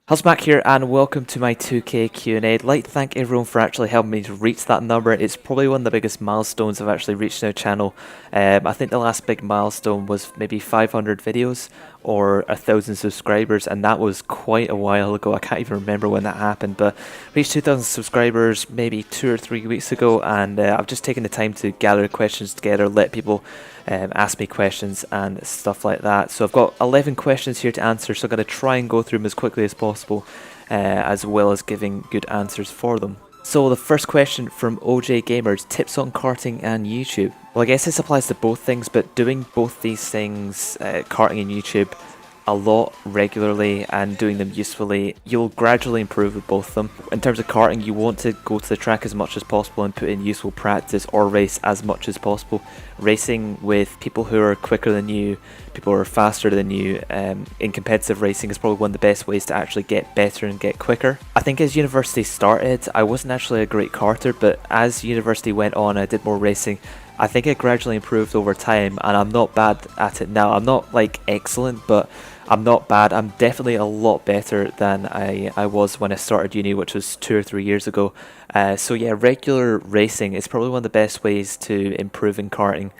How's Mac here, and welcome to my 2K Q&A. I'd like to thank everyone for actually helping me to reach that number. It's probably one of the biggest milestones I've actually reached in the channel. I think the last big milestone was maybe 500 videos or 1,000 subscribers, and that was quite a while ago. I can't even remember when that happened, but reached 2,000 subscribers maybe 2 or 3 weeks ago, and I've just taken the time to gather questions together, let people ask me questions and stuff like that. So I've got 11 questions here to answer, so I'm going to try and go through them as quickly as possible, as well as giving good answers for them. So the first question from OJ Gamers, tips on karting and YouTube. Well, I guess this applies to both things, but doing both these things, karting and YouTube, a lot regularly and doing them usefully, you'll gradually improve with both of them. In terms of karting, you want to go to the track as much as possible and put in useful practice or race as much as possible. Racing with people who are quicker than you, people who are faster than you, in competitive racing is probably one of the best ways to actually get better and get quicker. I think as university started, I wasn't actually a great karter, but as university went on, I did more racing. I think it gradually improved over time, and I'm not bad at it now. I'm not like excellent, but I'm not bad. I'm definitely a lot better than I was when I started uni, which was 2 or 3 years ago. So yeah, regular racing is probably one of the best ways to improve in karting.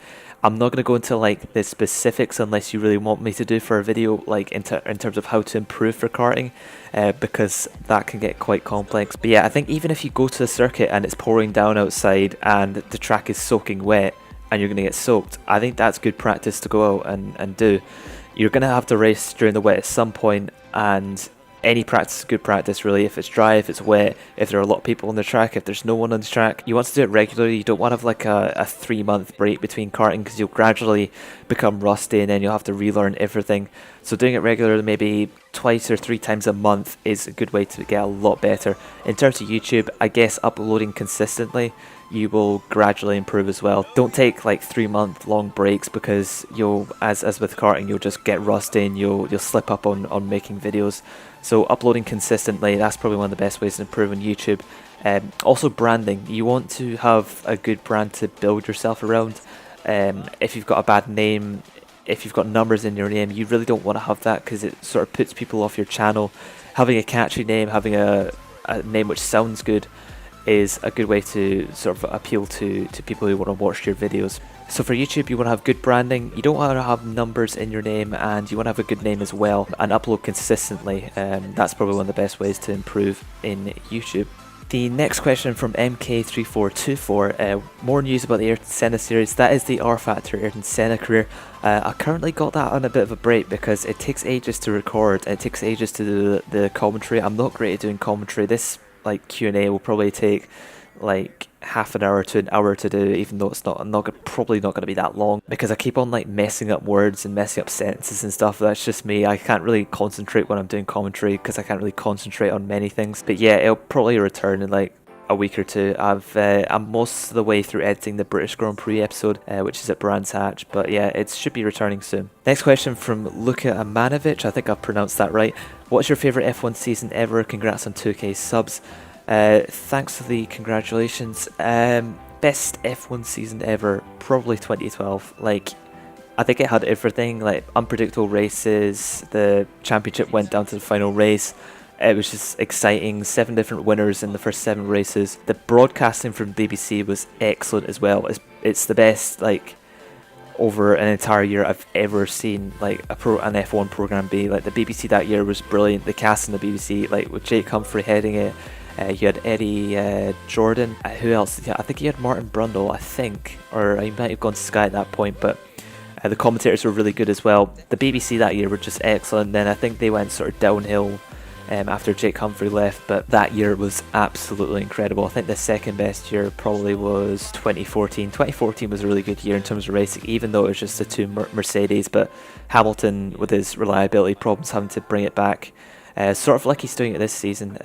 I'm not going to go into like the specifics unless you really want me to do for a video, like in terms of how to improve for karting, because that can get quite complex. But yeah, I think even if you go to the circuit and it's pouring down outside and the track is soaking wet and you're going to get soaked, I think that's good practice to go out and do. You're going to have to race during the wet at some point, and any practice is good practice really. If it's dry, if it's wet, if there are a lot of people on the track, if there's no one on the track, you want to do it regularly. You don't want to have like a 3-month break between karting, because you'll gradually become rusty and then you'll have to relearn everything. So doing it regularly, maybe twice or 3 times a month, is a good way to get a lot better. In terms of YouTube, I guess uploading consistently, you will gradually improve as well. Don't take like 3-month long breaks, because you'll, as with karting, you'll just get rusty and you'll slip up on making videos. So uploading consistently, that's probably one of the best ways to improve on YouTube. Also branding, you want to have a good brand to build yourself around. If you've got a bad name, if you've got numbers in your name, you really don't want to have that, because it sort of puts people off your channel. Having a catchy name, having a name which sounds good, is a good way to sort of appeal to people who want to watch your videos. So for YouTube, you want to have good branding, you don't want to have numbers in your name, and you want to have a good name as well, and upload consistently. That's probably one of the best ways to improve in YouTube. The next question from MK3424, more news about the Ayrton Senna series. That is the RFactor Ayrton Senna career. I currently got that on a bit of a break because it takes ages to record, it takes ages to do the commentary. I'm not great at doing commentary. This like Q&A will probably take like half an hour to an hour to do, even though it's probably not going to be that long, because I keep on like messing up words and messing up sentences and stuff. That's just me. I can't really concentrate when I'm doing commentary, because I can't really concentrate on many things. But yeah, it'll probably return in like a week or two. I'm most of the way through editing the British Grand Prix episode, which is at Brands Hatch, but yeah, it should be returning soon. Next question from Luka Amanovic, I think I've pronounced that right. What's your favourite F1 season ever? Congrats on 2k subs. Thanks for the congratulations. Best F1 season ever, probably 2012. Like, I think it had everything, like unpredictable races, the championship went down to the final race. It was just exciting, 7 different winners in the first 7 races. The broadcasting from BBC was excellent as well. It's the best, like, over an entire year I've ever seen like an F1 program be. Like, the BBC that year was brilliant. The cast in the BBC, like with Jake Humphrey heading it, you had Eddie Jordan. Who else? I think you had Martin Brundle, I think, or he might have gone to Sky at that point, but the commentators were really good as well. The BBC that year were just excellent. Then I think they went sort of downhill after Jake Humphrey left, but that year was absolutely incredible. I think the second best year probably was 2014. 2014 was a really good year in terms of racing, even though it was just the 2 Mercedes, but Hamilton, with his reliability problems, having to bring it back, sort of like he's doing it this season,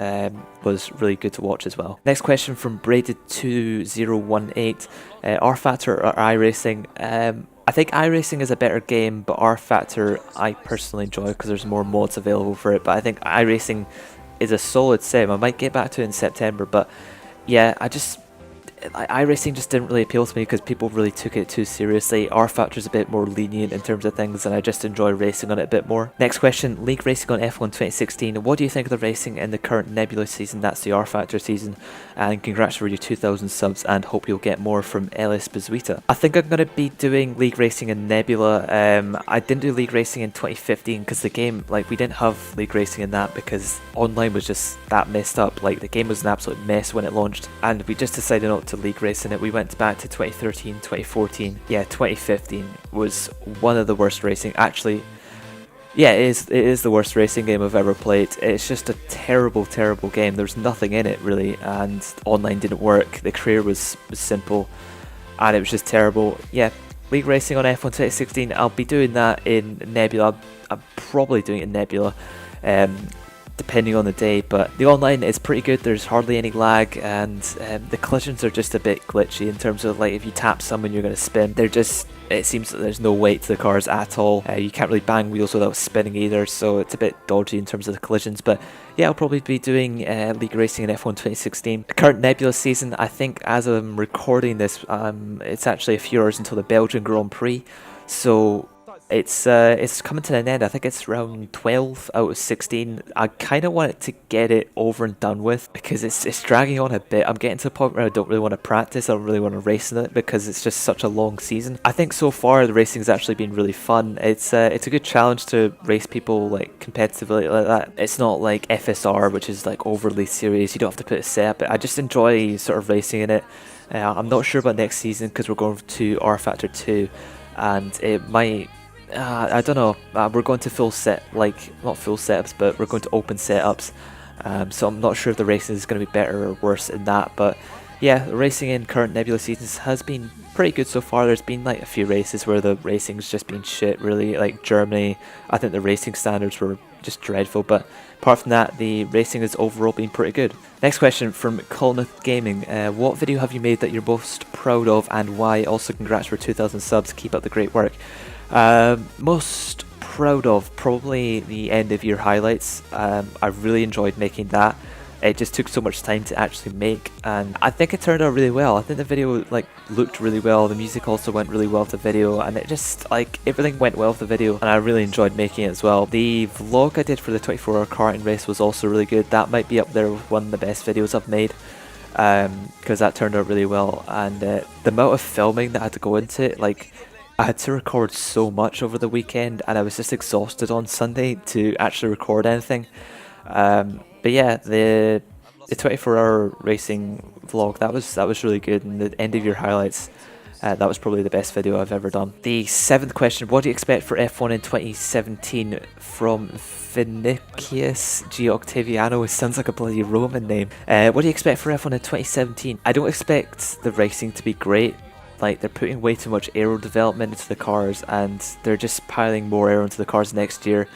was really good to watch as well. Next question from Braided2018, RFactor or iRacing? I think iRacing is a better game, but RFactor I personally enjoy because there's more mods available for it. But I think iRacing is a solid sim. I might get back to it in September, but yeah, iRacing just didn't really appeal to me because people really took it too seriously. RFactor's a bit more lenient in terms of things, and I just enjoy racing on it a bit more. Next question, League Racing on F1 2016. What do you think of the racing in the current Nebula season? That's the RFactor season. And congrats for your 2,000 subs, and hope you'll get more from Ellis Bezuita. I think I'm going to be doing League Racing in Nebula. I didn't do League Racing in 2015 because the game, like, we didn't have League Racing in that because online was just that messed up. Like, the game was an absolute mess when it launched, and we just decided not to League Race in it. We went back to 2013, 2014. Yeah, 2015 was one of the worst racing. Actually, yeah, it is the worst racing game I've ever played. It's just a terrible, terrible game. There's nothing in it really, and online didn't work. The career was simple, and it was just terrible. Yeah, League Racing on F1 2016. I'll be doing that in Nebula. I'm probably doing it in Nebula, depending on the day. But the online is pretty good. There's hardly any lag, and the collisions are just a bit glitchy in terms of, like, if you tap someone, you're going to spin. They're just, it seems that there's no weight to the cars at all. You can't really bang wheels without spinning either, so it's a bit dodgy in terms of the collisions. But yeah, I'll probably be doing League Racing in F1 2016. The current Nebula season, I think as I'm recording this, it's actually a few hours until the Belgian Grand Prix, so it's coming to an end. I think it's round 12 out of 16. I kind of want it to get it over and done with because it's dragging on a bit. I'm getting to the point where I don't really want to practice. I don't really want to race in it because it's just such a long season. I think so far the racing's actually been really fun. It's a good challenge to race people like competitively like that. It's not like FSR, which is like overly serious. You don't have to put a setup. I just enjoy sort of racing in it. I'm not sure about next season because we're going to RFactor 2, and it might. I don't know, we're going to not full setups, but we're going to open setups, so I'm not sure if the racing is going to be better or worse in that. But yeah, the racing in current Nebula seasons has been pretty good so far. There's been like a few races where the racing's just been shit really, like Germany. I think the racing standards were just dreadful, but apart from that, the racing has overall been pretty good. Next question from Colneth Gaming. What video have you made that you're most proud of, and why? Also congrats for 2,000 subs, keep up the great work. Most proud of probably the end of year highlights. I really enjoyed making that. It just took so much time to actually make, and I think it turned out really well. I think the video looked really well. The music also went really well with the video, and it just everything went well with the video, and I really enjoyed making it as well. The vlog I did for the 24-hour karting race was also really good. That might be up there with one of the best videos I've made, because that turned out really well. And the amount of filming that had to go into it, I had to record so much over the weekend, and I was just exhausted on Sunday to actually record anything. But yeah, the 24-hour racing vlog, that was really good, and the end of year highlights, that was probably the best video I've ever done. The 7th question, what do you expect for F1 in 2017? From Vinicius G. Octaviano. It sounds like a bloody Roman name. What do you expect for F1 in 2017? I don't expect the racing to be great. They're putting way too much aero development into the cars, and they're just piling more aero into the cars next year.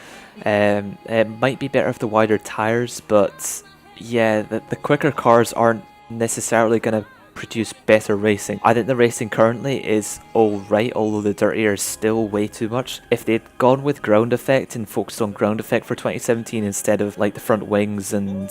It might be better with the wider tires, but yeah, the quicker cars aren't necessarily going to produce better racing. I think the racing currently is alright, although the dirt air is still way too much. If they'd gone with ground effect and focused on ground effect for 2017 instead of the front wings and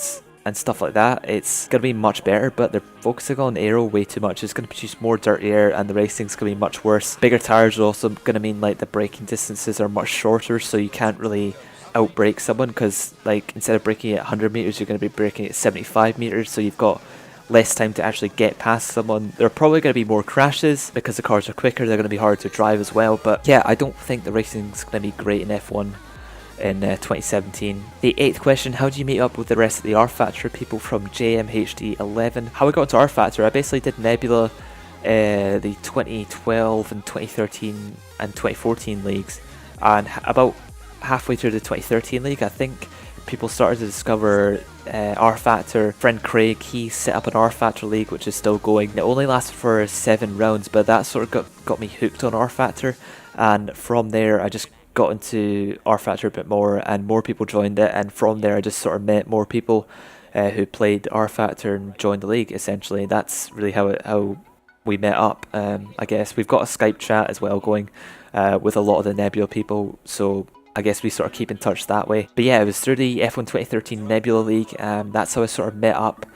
stuff like that, it's going to be much better. But they're focusing on aero way too much. It's going to produce more dirt air, and the racing's going to be much worse. Bigger tires are also going to mean the braking distances are much shorter, so you can't really outbrake someone, because instead of braking at 100 meters, you're going to be braking at 75 meters, so you've got less time to actually get past someone. There are probably going to be more crashes because the cars are quicker. They're going to be hard to drive as well. But yeah, I don't think the racing's going to be great in F1 in 2017. The 8th question, how do you meet up with the rest of the RFactor people from JMHD11? How I got into RFactor, I basically did Nebula, the 2012 and 2013 and 2014 leagues, and about halfway through the 2013 league, I think people started to discover RFactor. Friend Craig, he set up an RFactor league which is still going. It only lasted for 7 rounds, but that sort of got me hooked on RFactor, and from there I just got into RFactor a bit more, and more people joined it, and from there I just sort of met more people who played RFactor and joined the league. Essentially, that's really how we met up. I guess we've got a Skype chat as well going with a lot of the Nebula people, so I guess we sort of keep in touch that way. But yeah, it was through the F1 2013 Nebula League, that's how I sort of met up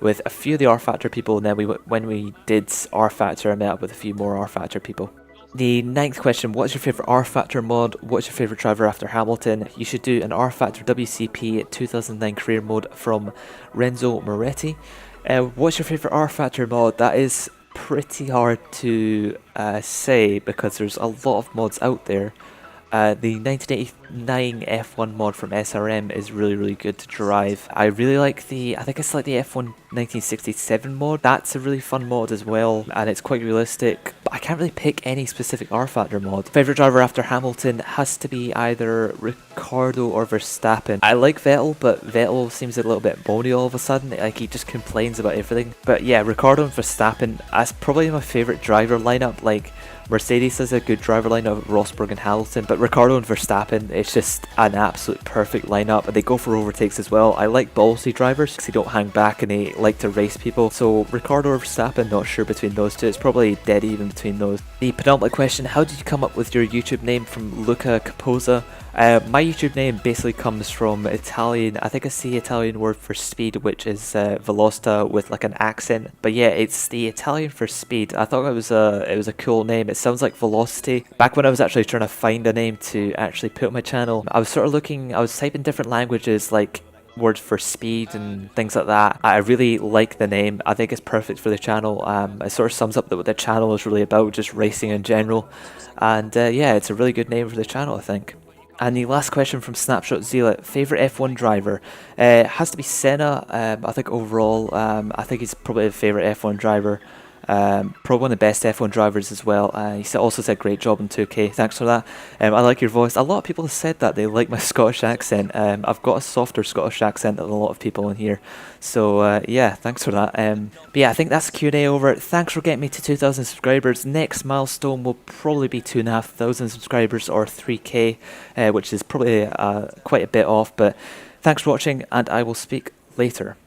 with a few of the RFactor people, and then when we did RFactor, I met up with a few more RFactor people. The ninth question, what's your favourite RFactor mod? What's your favourite driver after Hamilton? You should do an RFactor WCP 2009 career mode from Renzo Moretti. What's your favourite RFactor mod? That is pretty hard to say because there's a lot of mods out there. The 1989 F1 mod from SRM is really good to drive. I really like I think it's like the F1 1967 mod. That's a really fun mod as well, and it's quite realistic. But I can't really pick any specific RFactor mod. Favorite driver after Hamilton has to be either Ricciardo or Verstappen. I like Vettel, but Vettel seems a little bit moany all of a sudden. Like, he just complains about everything. But yeah, Ricciardo and Verstappen, that's probably my favorite driver lineup. Like, Mercedes has a good driver lineup, Rosberg and Hamilton, but Ricciardo and Verstappen, it's just an absolute perfect lineup, and they go for overtakes as well. I like ballsy drivers because they don't hang back and they like to race people. So Ricciardo or Verstappen, not sure between those two. It's probably dead even between those. The penultimate question, how did you come up with your YouTube name? From Luca Caposa. My YouTube name basically comes from Italian, I think it's the Italian word for speed, which is Velocita with like an accent. But yeah, it's the Italian for speed. I thought it was a cool name. It sounds like velocity. Back when I was actually trying to find a name to actually put on my channel, I was sort of looking, I was typing different languages like words for speed and things like that. I really like the name. I think it's perfect for the channel. It sort of sums up what the channel is really about, just racing in general. And yeah, it's a really good name for the channel, I think. And the last question from Snapshot Zealot, favourite F1 driver? Has to be Senna. I think overall, I think he's probably a favourite F1 driver. Probably one of the best F1 drivers as well. He also said great job in 2K, thanks for that. I like your voice. A lot of people have said that they like my Scottish accent. I've got a softer Scottish accent than a lot of people in here, so yeah, thanks for that. But yeah, I think that's the Q&A over. Thanks for getting me to 2,000 subscribers. Next milestone will probably be 2,500 subscribers or 3K, which is probably quite a bit off, but thanks for watching and I will speak later.